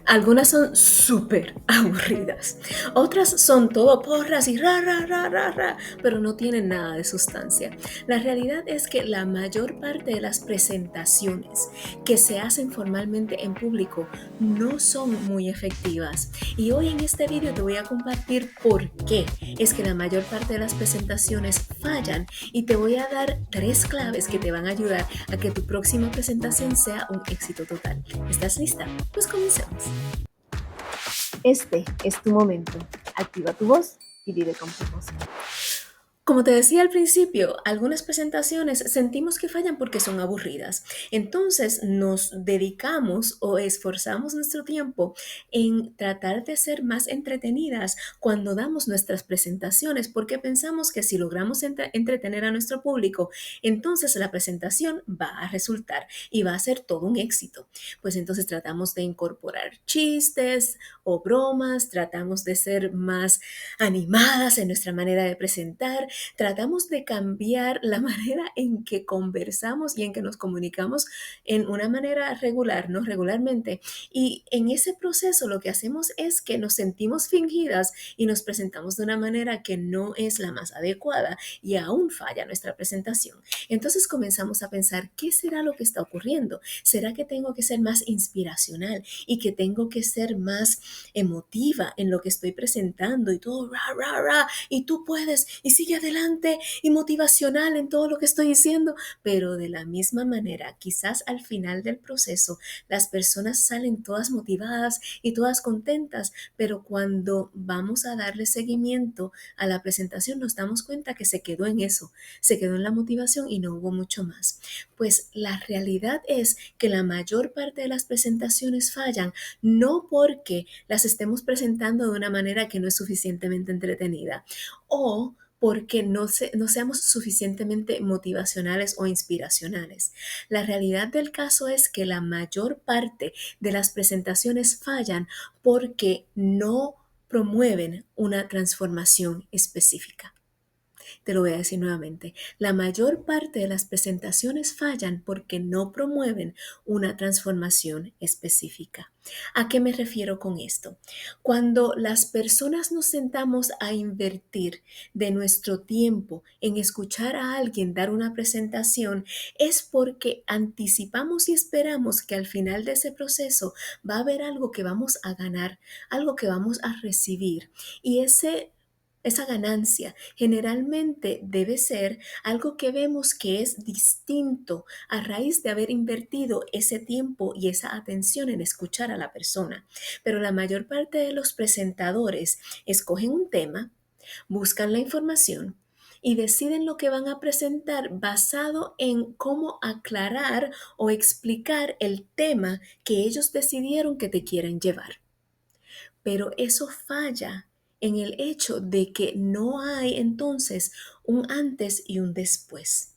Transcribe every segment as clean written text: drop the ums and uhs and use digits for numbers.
Algunas son súper aburridas, otras son todo porras y ra, pero no tienen nada de sustancia. La realidad es que la mayor parte de las presentaciones que se hacen formalmente en público no son muy efectivas. Y hoy en este video te voy a compartir por qué es que la mayor parte de las presentaciones fallan y te voy a dar 3 claves que te van a ayudar a que tu próxima presentación sea un éxito total. ¿Estás lista? Pues comencemos. Este es tu momento. Activa tu voz y vive con propósito. Como te decía al principio, algunas presentaciones sentimos que fallan porque son aburridas. Entonces nos dedicamos o esforzamos nuestro tiempo en tratar de ser más entretenidas cuando damos nuestras presentaciones porque pensamos que si logramos entretener a nuestro público, entonces la presentación va a resultar y va a ser todo un éxito. Pues entonces tratamos de incorporar chistes o bromas, tratamos de ser más animadas en nuestra manera de presentar, tratamos de cambiar la manera en que conversamos y en que nos comunicamos en una manera regular, ¿no? Regularmente. Y en ese proceso lo que hacemos es que nos sentimos fingidas y nos presentamos de una manera que no es la más adecuada y aún falla nuestra presentación. Entonces comenzamos a pensar, ¿qué será lo que está ocurriendo? ¿Será que tengo que ser más inspiracional y que tengo que ser más emotiva en lo que estoy presentando y todo, y tú puedes, y sigue adelante, y motivacional en todo lo que estoy diciendo? Pero de la misma manera, quizás al final del proceso, las personas salen todas motivadas y todas contentas, pero cuando vamos a darle seguimiento a la presentación nos damos cuenta que se quedó en eso, se quedó en la motivación y no hubo mucho más. Pues la realidad es que la mayor parte de las presentaciones fallan no porque las estemos presentando de una manera que no es suficientemente entretenida o porque no seamos suficientemente motivacionales o inspiracionales. La realidad del caso es que la mayor parte de las presentaciones fallan porque no promueven una transformación específica. Te lo voy a decir nuevamente. La mayor parte de las presentaciones fallan porque no promueven una transformación específica. ¿A qué me refiero con esto? Cuando las personas nos sentamos a invertir de nuestro tiempo en escuchar a alguien dar una presentación, es porque anticipamos y esperamos que al final de ese proceso va a haber algo que vamos a ganar, algo que vamos a recibir. Y esa ganancia generalmente debe ser algo que vemos que es distinto a raíz de haber invertido ese tiempo y esa atención en escuchar a la persona. Pero la mayor parte de los presentadores escogen un tema, buscan la información y deciden lo que van a presentar basado en cómo aclarar o explicar el tema que ellos decidieron que te quieren llevar. Pero eso falla en el hecho de que no hay entonces un antes y un después.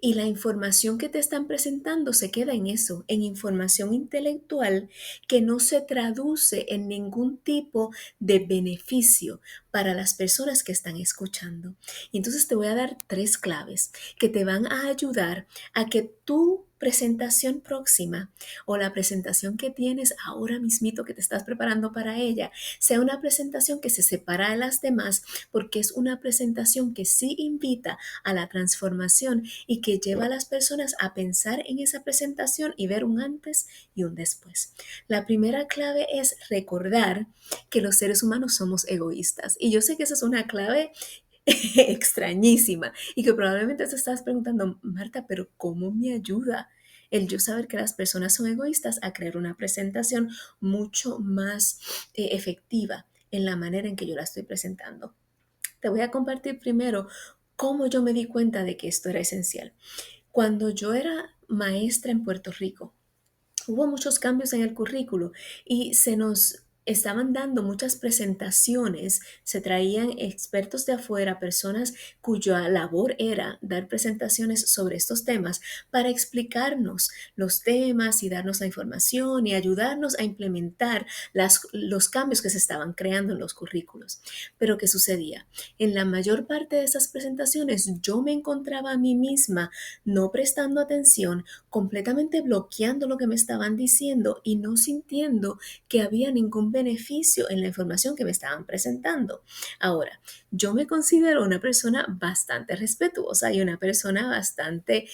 Y la información que te están presentando se queda en eso, en información intelectual que no se traduce en ningún tipo de beneficio para las personas que están escuchando. Y entonces te voy a dar 3 claves que te van a ayudar a que tu presentación próxima o la presentación que tienes ahora mismito que te estás preparando para ella sea una presentación que se separa de las demás porque es una presentación que sí invita a la transformación y que lleva a las personas a pensar en esa presentación y ver un antes y un después. La primera clave es recordar que los seres humanos somos egoístas. Y yo sé que esa es una clave extrañísima y que probablemente te estás preguntando, Marta, pero ¿cómo me ayuda el yo saber que las personas son egoístas a crear una presentación mucho más efectiva en la manera en que yo la estoy presentando? Te voy a compartir primero cómo yo me di cuenta de que esto era esencial. Cuando yo era maestra en Puerto Rico, hubo muchos cambios en el currículo y se nos estaban dando muchas presentaciones, se traían expertos de afuera, personas cuya labor era dar presentaciones sobre estos temas para explicarnos los temas y darnos la información y ayudarnos a implementar los cambios que se estaban creando en los currículos. Pero ¿qué sucedía? En la mayor parte de esas presentaciones yo me encontraba a mí misma no prestando atención, completamente bloqueando lo que me estaban diciendo y no sintiendo que había ningún beneficio en la información que me estaban presentando. Ahora, yo me considero una persona bastante respetuosa y una persona bastante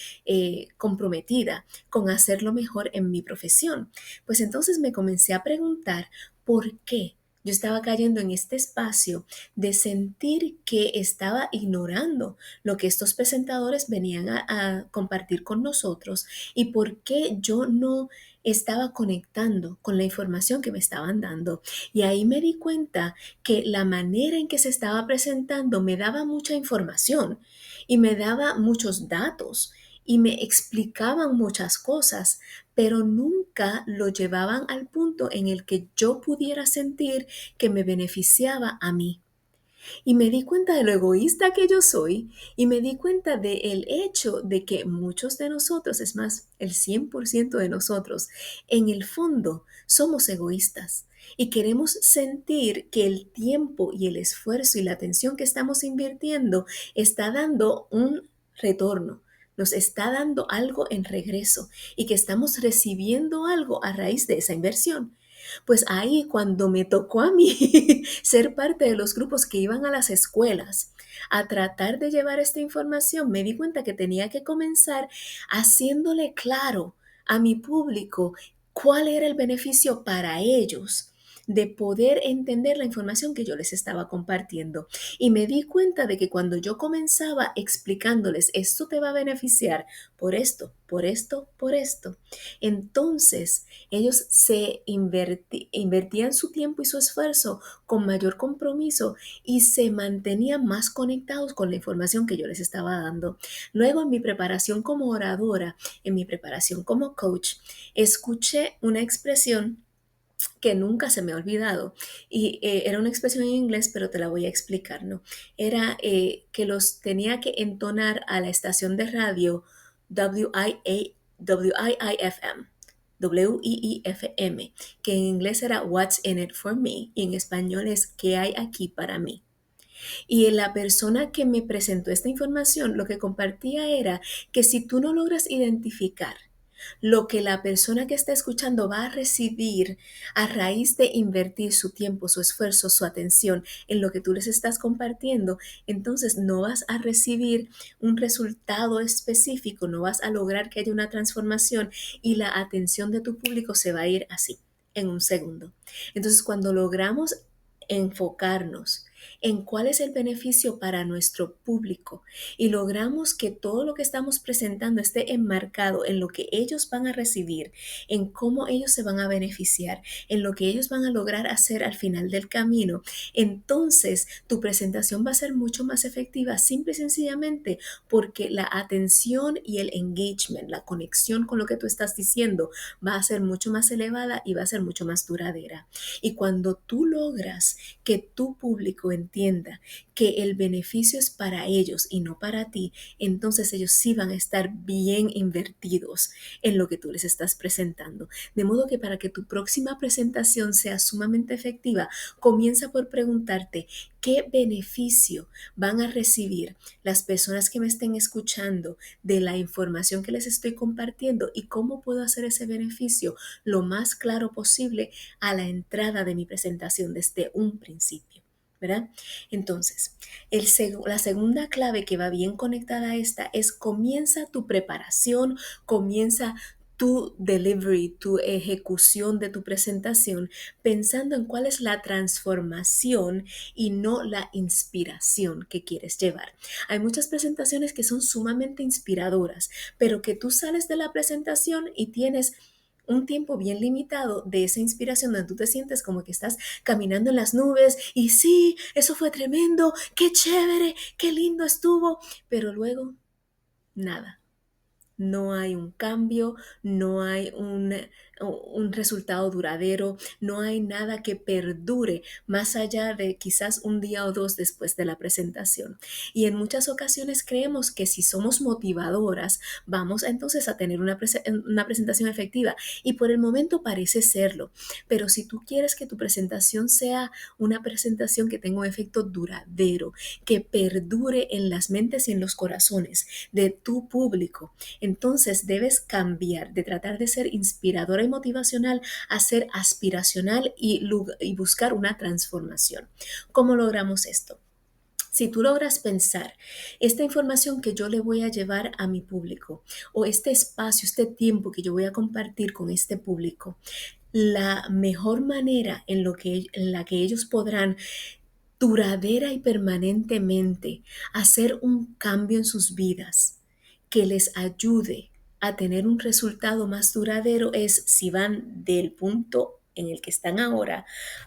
comprometida con hacerlo mejor en mi profesión. Pues entonces me comencé a preguntar por qué yo estaba cayendo en este espacio de sentir que estaba ignorando lo que estos presentadores venían a compartir con nosotros y por qué yo no estaba conectando con la información que me estaban dando. Y ahí me di cuenta que la manera en que se estaba presentando me daba mucha información y me daba muchos datos y me explicaban muchas cosas, pero nunca lo llevaban al punto en el que yo pudiera sentir que me beneficiaba a mí. Y me di cuenta de lo egoísta que yo soy y me di cuenta del hecho de que muchos de nosotros, es más, el 100% de nosotros, en el fondo somos egoístas y queremos sentir que el tiempo y el esfuerzo y la atención que estamos invirtiendo está dando un retorno. Nos está dando algo en regreso y que estamos recibiendo algo a raíz de esa inversión. Pues ahí cuando me tocó a mí ser parte de los grupos que iban a las escuelas a tratar de llevar esta información, me di cuenta que tenía que comenzar haciéndole claro a mi público cuál era el beneficio para ellos de poder entender la información que yo les estaba compartiendo. Y me di cuenta de que cuando yo comenzaba explicándoles, esto te va a beneficiar por esto, por esto, por esto, entonces ellos invertían su tiempo y su esfuerzo con mayor compromiso y se mantenían más conectados con la información que yo les estaba dando. Luego, en mi preparación como oradora, en mi preparación como coach, escuché una expresión que nunca se me ha olvidado. Y era una expresión en inglés, pero te la voy a explicar, ¿no? Era que los tenía que entonar a la estación de radio WIIFM. WIIFM, que en inglés era What's in it for me y en español es ¿qué hay aquí para mí? Y la persona que me presentó esta información lo que compartía era que si tú no logras identificar lo que la persona que está escuchando va a recibir a raíz de invertir su tiempo, su esfuerzo, su atención en lo que tú les estás compartiendo, entonces no vas a recibir un resultado específico, no vas a lograr que haya una transformación y la atención de tu público se va a ir así, en un segundo. Entonces, cuando logramos enfocarnos en cuál es el beneficio para nuestro público y logramos que todo lo que estamos presentando esté enmarcado en lo que ellos van a recibir, en cómo ellos se van a beneficiar, en lo que ellos van a lograr hacer al final del camino, entonces tu presentación va a ser mucho más efectiva, simple y sencillamente porque la atención y el engagement, la conexión con lo que tú estás diciendo va a ser mucho más elevada y va a ser mucho más duradera. Y cuando tú logras que tu público entienda que el beneficio es para ellos y no para ti, entonces ellos sí van a estar bien invertidos en lo que tú les estás presentando. De modo que para que tu próxima presentación sea sumamente efectiva, comienza por preguntarte qué beneficio van a recibir las personas que me estén escuchando de la información que les estoy compartiendo y cómo puedo hacer ese beneficio lo más claro posible a la entrada de mi presentación desde un principio. ¿Verdad? Entonces, la segunda clave que va bien conectada a esta es comienza tu preparación, comienza tu delivery, tu ejecución de tu presentación, pensando en cuál es la transformación y no la inspiración que quieres llevar. Hay muchas presentaciones que son sumamente inspiradoras, pero que tú sales de la presentación y tienes un tiempo bien limitado de esa inspiración donde tú te sientes como que estás caminando en las nubes y sí, eso fue tremendo, qué chévere, qué lindo estuvo, pero luego nada. No hay un cambio, no hay un resultado duradero, no hay nada que perdure más allá de quizás un día o dos después de la presentación. Y en muchas ocasiones creemos que si somos motivadoras, vamos entonces a tener una presentación efectiva y por el momento parece serlo. Pero si tú quieres que tu presentación sea una presentación que tenga un efecto duradero, que perdure en las mentes y en los corazones de tu público, entonces debes cambiar de tratar de ser inspiradora y motivacional a ser aspiracional y buscar una transformación. ¿Cómo logramos esto? Si tú logras pensar, esta información que yo le voy a llevar a mi público o este espacio, este tiempo que yo voy a compartir con este público, la mejor manera en la que ellos podrán duradera y permanentemente hacer un cambio en sus vidas que les ayude a tener un resultado más duradero es si van del punto en el que están ahora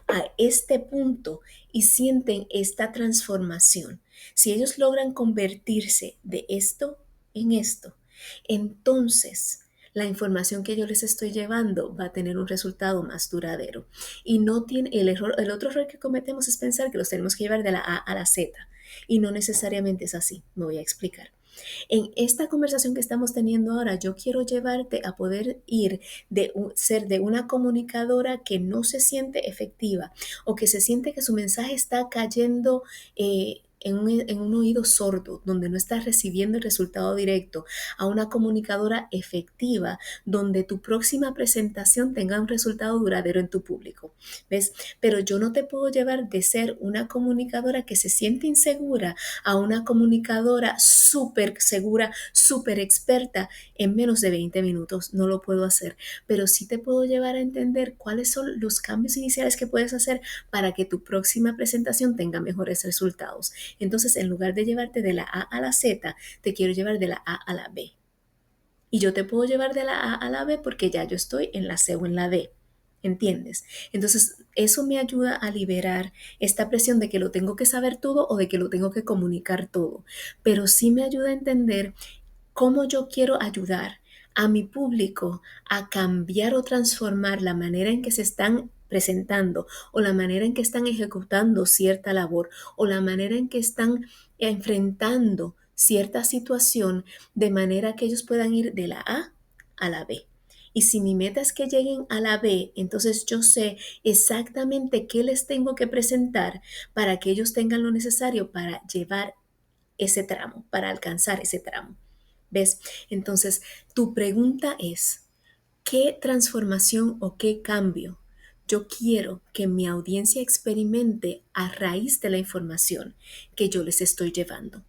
a este punto y sienten esta transformación. Si ellos logran convertirse de esto en esto, entonces la información que yo les estoy llevando va a tener un resultado más duradero. Y no tiene el otro error que cometemos es pensar que los tenemos que llevar de la A a la Z. Y no necesariamente es así. Me voy a explicar. En esta conversación que estamos teniendo ahora, yo quiero llevarte a poder ir ser de una comunicadora que no se siente efectiva o que se siente que su mensaje está cayendo en un oído sordo, donde no estás recibiendo el resultado directo, a una comunicadora efectiva, donde tu próxima presentación tenga un resultado duradero en tu público. ¿Ves? Pero yo no te puedo llevar de ser una comunicadora que se siente insegura a una comunicadora súper segura, súper experta en menos de 20 minutos. No lo puedo hacer, pero sí te puedo llevar a entender cuáles son los cambios iniciales que puedes hacer para que tu próxima presentación tenga mejores resultados. Entonces, en lugar de llevarte de la A a la Z, te quiero llevar de la A a la B. Y yo te puedo llevar de la A a la B porque ya yo estoy en la C o en la D. ¿Entiendes? Entonces, eso me ayuda a liberar esta presión de que lo tengo que saber todo o de que lo tengo que comunicar todo. Pero sí me ayuda a entender cómo yo quiero ayudar a mi público a cambiar o transformar la manera en que se están presentando o la manera en que están ejecutando cierta labor o la manera en que están enfrentando cierta situación de manera que ellos puedan ir de la A a la B. Y si mi meta es que lleguen a la B, entonces yo sé exactamente qué les tengo que presentar para que ellos tengan lo necesario para llevar ese tramo, para alcanzar ese tramo. ¿Ves? Entonces, tu pregunta es, ¿qué transformación o qué cambio yo quiero que mi audiencia experimente a raíz de la información que yo les estoy llevando?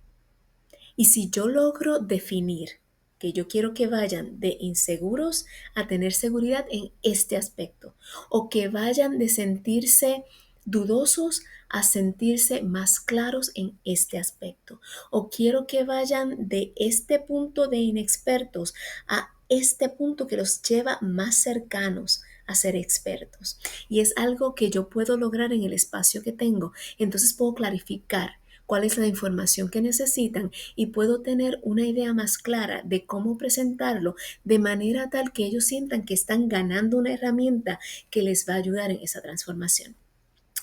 Y si yo logro definir que yo quiero que vayan de inseguros a tener seguridad en este aspecto, o que vayan de sentirse dudosos a sentirse más claros en este aspecto, o quiero que vayan de este punto de inexpertos a este punto que los lleva más cercanos a ser expertos. Y es algo que yo puedo lograr en el espacio que tengo. Entonces puedo clarificar cuál es la información que necesitan y puedo tener una idea más clara de cómo presentarlo de manera tal que ellos sientan que están ganando una herramienta que les va a ayudar en esa transformación.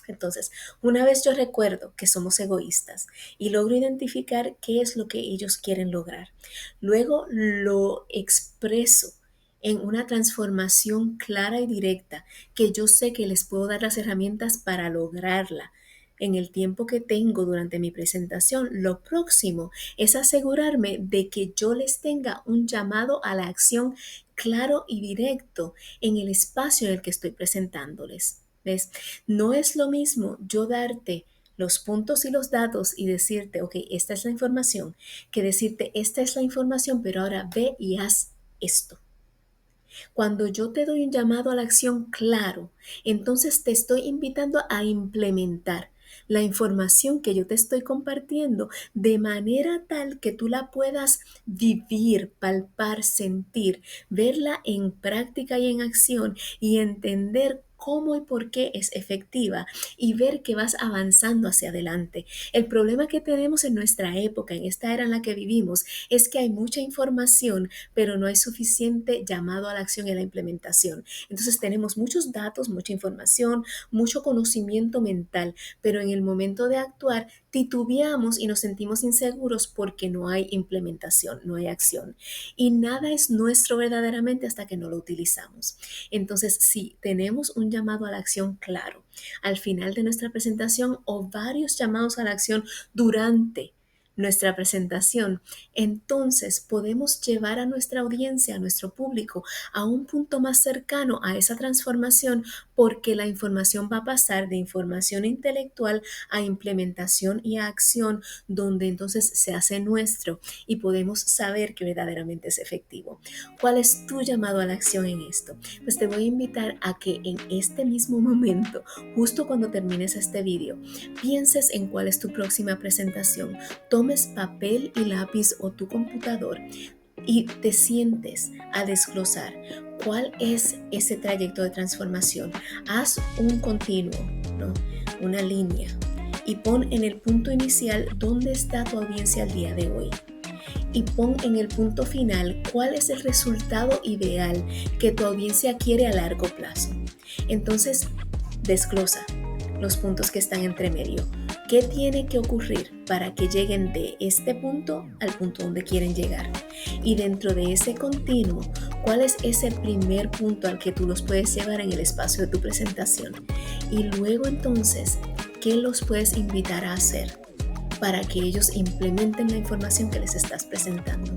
Entonces, una vez yo recuerdo que somos egoístas y logro identificar qué es lo que ellos quieren lograr, luego lo expreso en una transformación clara y directa que yo sé que les puedo dar las herramientas para lograrla en el tiempo que tengo durante mi presentación. Lo próximo es asegurarme de que yo les tenga un llamado a la acción claro y directo en el espacio en el que estoy presentándoles. ¿Ves? No es lo mismo yo darte los puntos y los datos y decirte, ok, esta es la información, que decirte, esta es la información, pero ahora ve y haz esto. Cuando yo te doy un llamado a la acción claro, entonces te estoy invitando a implementar la información que yo te estoy compartiendo de manera tal que tú la puedas vivir, palpar, sentir, verla en práctica y en acción y entender cómo y por qué es efectiva y ver que vas avanzando hacia adelante. El problema que tenemos en nuestra época, en esta era en la que vivimos, es que hay mucha información, pero no hay suficiente llamado a la acción y a la implementación. Entonces tenemos muchos datos, mucha información, mucho conocimiento mental, pero en el momento de actuar titubeamos y nos sentimos inseguros porque no hay implementación, no hay acción. Y nada es nuestro verdaderamente hasta que no lo utilizamos. Entonces, si tenemos un llamado a la acción claro al final de nuestra presentación o varios llamados a la acción durante nuestra presentación, entonces podemos llevar a nuestra audiencia, a nuestro público, a un punto más cercano a esa transformación porque la información va a pasar de información intelectual a implementación y a acción, donde entonces se hace nuestro y podemos saber que verdaderamente es efectivo. ¿Cuál es tu llamado a la acción en esto? Pues te voy a invitar a que en este mismo momento, justo cuando termines este video, pienses en cuál es tu próxima presentación. Tomes papel y lápiz o tu computador y te sientes a desglosar cuál es ese trayecto de transformación. Haz un continuo, ¿no? Una línea y pon en el punto inicial dónde está tu audiencia al día de hoy. Y pon en el punto final cuál es el resultado ideal que tu audiencia quiere a largo plazo. Entonces, desglosa los puntos que están entre medio. ¿Qué tiene que ocurrir para que lleguen de este punto al punto donde quieren llegar? Y dentro de ese continuo, ¿cuál es ese primer punto al que tú los puedes llevar en el espacio de tu presentación? Y luego entonces, ¿qué los puedes invitar a hacer para que ellos implementen la información que les estás presentando?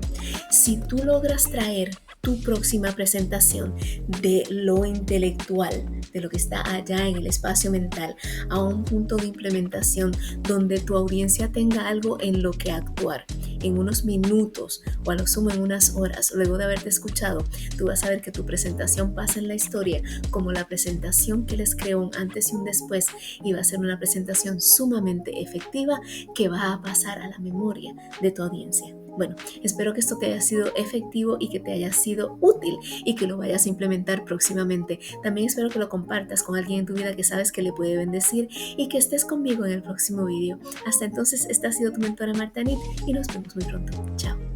Si tú logras traer tu próxima presentación de lo intelectual, de lo que está allá en el espacio mental, a un punto de implementación donde tu audiencia tenga algo en lo que actuar, en unos minutos o a lo sumo en unas horas, luego de haberte escuchado, tú vas a ver que tu presentación pasa en la historia como la presentación que les creó un antes y un después, y va a ser una presentación sumamente efectiva que va a pasar a la memoria de tu audiencia. Bueno, espero que esto te haya sido efectivo y que te haya sido útil y que lo vayas a implementar próximamente. También espero que lo compartas con alguien en tu vida que sabes que le puede bendecir y que estés conmigo en el próximo video. Hasta entonces, esta ha sido tu mentora Marta Nit y nos vemos muy pronto. Chao.